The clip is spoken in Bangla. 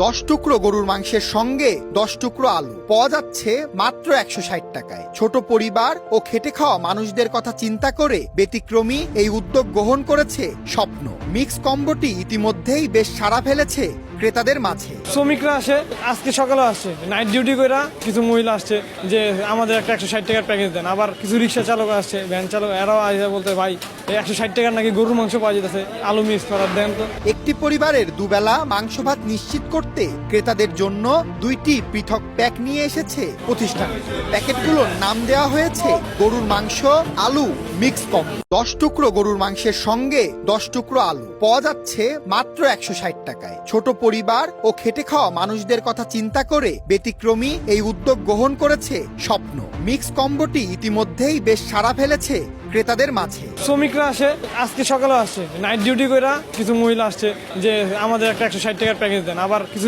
10 টুকরো গরুর মাংসের সঙ্গে 10 টুকরো আলু পাওয়া যাচ্ছে মাত্র 160 টাকায়। ছোট পরিবার ও খেটে খাওয়া মানুষদের কথা চিন্তা করে ব্যতিক্রমী এই উদ্যোগ গ্রহণ করেছে স্বপ্ন। মিক্স কম্বোটি ইতিমধ্যেই বেশ সাড়া ফেলেছে ক্রেতাদের মাঝে। শ্রমিকরা আসে, আজকে সকালে আসছে নাইট ডিউটি করে, কিছু মহিলা আসছে যে আমাদের একটা 160 টাকার প্যাকেজ দেন। আবার কিছু রিক্সা চালক আসছে, ভ্যান চালক, এরাও আসে বলতে ভাই 160 টাকার নাকি গরুর মাংস পাওয়া যেতেছে, আলু মিক্স করার দেন তো। একটি পরিবারের দুবেলা মাংস ভাত নিশ্চিত করতে ক্রেতাদের জন্য 2টি পৃথক প্যাক নিয়ে এসেছে প্রতিষ্ঠান। প্যাকেটগুলোর নাম দেওয়া হয়েছে গরুর মাংস আলু মিক্স কম্বো। 10 টুকরো গরুর মাংসের সঙ্গে 10 টুকরো আলু পাওয়া যাচ্ছে মাত্র 160 টাকায়। ছোট পরিবার ও খেটে খাওয়া মানুষদের কথা চিন্তা করে ব্যতিক্রমী এই উদ্যোগ গ্রহণ করেছে স্বপ্ন। মিক্স কম্বোটি ইতিমধ্যেই বেশ সাড়া ফেলেছে ক্রেতাদের মাঝে। শ্রমিকরা আসে, আজকে সকালে আসছে নাইট ডিউটি করে, কিছু মহিলা আসছে যে আমাদের একটা 160 টাকার প্যাকেজ দেন। আবার কিছু